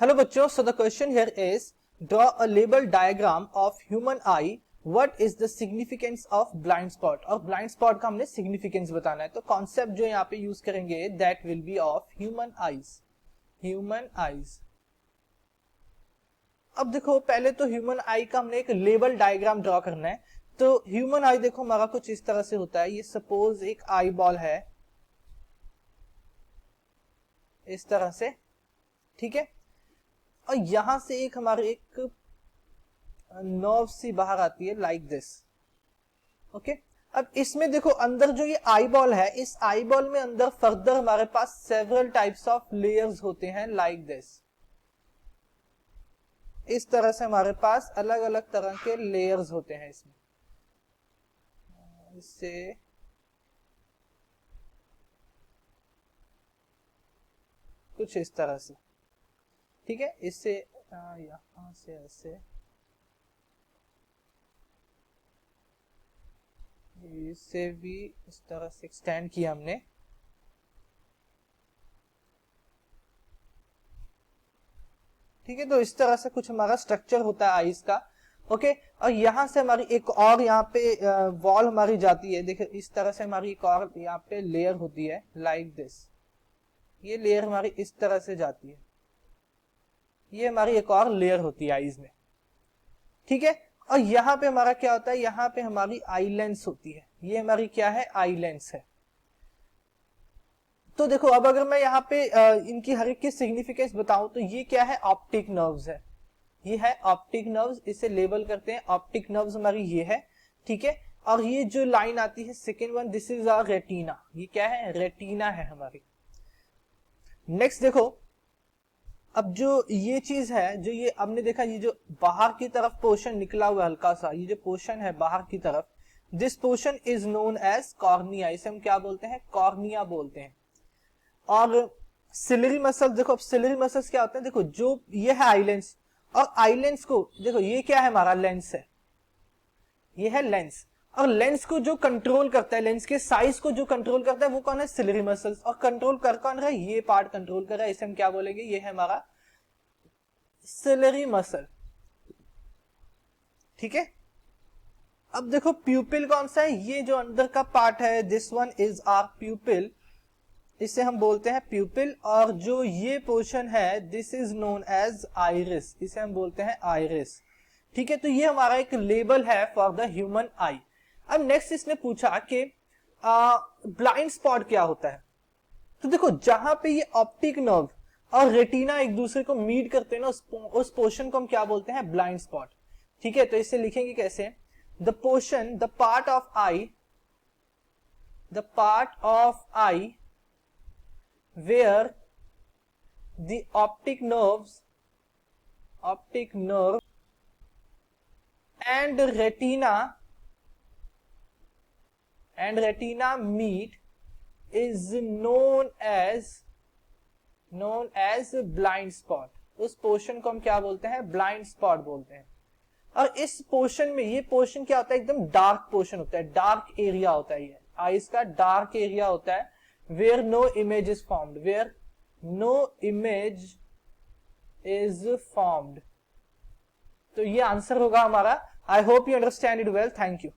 Hello बच्चों, so the question here is draw a label diagram of human I, what is the significance of blind spot. और blind spot का हमने significance बताना है, तो concept जो यहाँ पे यूज करेंगे that will be of human eyes. Human eyes. अब देखो, पहले तो ह्यूमन आई का हमने एक लेबल डायग्राम ड्रॉ करना है। तो ह्यूमन आई देखो हमारा कुछ इस तरह से होता है। ये सपोज एक आई बॉल है इस तरह से, ठीक है। और यहां से एक हमारे एक नर्व सी बाहर आती है लाइक दिस, ओके। अब इसमें देखो अंदर जो ये आई बॉल है, इस आई बॉल में अंदर फर्दर हमारे पास सेवरल टाइप्स ऑफ लेयर्स होते हैं लाइक दिस। इस तरह से हमारे पास अलग अलग तरह के लेयर्स होते हैं इसमें। इससे कुछ इस तरह से, ठीक है। इससे यहां से ऐसे, इससे भी इस तरह से एक्सटेंड किया हमने, ठीक है। तो इस तरह से कुछ हमारा स्ट्रक्चर होता है आईज का, ओके। और यहां से हमारी एक और यहाँ पे वॉल हमारी जाती है। देखिए इस तरह से हमारी एक और यहाँ पे लेयर होती है लाइक दिस। ये लेयर हमारी इस तरह से जाती है, ये हमारी एक और लेयर होती है आईज में, ठीक है। और यहाँ पे हमारा क्या होता है, यहाँ पे हमारी आई लेंस होती है। ये हमारी क्या है, आई लेंस है। तो देखो अब अगर मैं यहाँ पे इनकी हर एक की सिग्निफिकेंस बताऊं तो ये क्या है, ऑप्टिक नर्व्स है। ये है ऑप्टिक नर्व्स, इसे लेबल करते हैं ऑप्टिक नर्व्स हमारी ये है, ठीक है। और ये जो लाइन आती है second one, this is our retina. ये क्या है, रेटिना है हमारी। नेक्स्ट देखो, अब जो ये चीज है, जो ये हमने देखा, ये जो बाहर की तरफ पोर्शन निकला हुआ हल्का सा, ये जो पोर्शन है बाहर की तरफ, this portion is known as cornea. इसे हम क्या बोलते हैं, कॉर्निया बोलते हैं। और सिलरी मसल, देखो अब सिलरी मसल्स क्या होते हैं, देखो जो ये है आई लेंस, और आई लेंस को देखो ये क्या है, हमारा लेंस है, ये है लेंस। और लेंस को जो कंट्रोल करता है, लेंस के साइज को जो कंट्रोल करता है वो कौन है, सिलरी मसल्स। और कंट्रोल कर कौन रहा है, ये पार्ट कंट्रोल कर रहा है, इसे हम क्या बोलेंगे, ये है हमारा सिलरी मसल, ठीक है। अब देखो प्यूपिल कौन सा है, ये जो अंदर का पार्ट है, this one is our pupil, इसे हम बोलते हैं प्यूपिल। और जो ये पोर्शन है, this is known as iris, इसे हम बोलते हैं आइरिस, ठीक है। तो ये हमारा एक लेबल है फॉर द ह्यूमन आई। अब नेक्स्ट इसने पूछा कि ब्लाइंड स्पॉट क्या होता है। तो देखो जहां पे ये ऑप्टिक नर्व और रेटिना एक दूसरे को मीट करते हैं ना, उस पोर्शन को हम क्या बोलते हैं, ब्लाइंड स्पॉट, ठीक है। तो इसे लिखेंगे कैसे, the portion, the part of I, the part of I where the optic nerve and retina meet is known as blind spot। उस पोर्शन को हम क्या बोलते हैं, ब्लाइंड स्पॉट बोलते हैं। और इस पोर्शन में, ये पोर्शन क्या होता है, एकदम डार्क पोर्शन होता है, डार्क एरिया होता है, ये आईज का डार्क एरिया होता है, where no image is formed, where no image is formed। तो ये आंसर होगा हमारा। I hope you understand it well, thank you.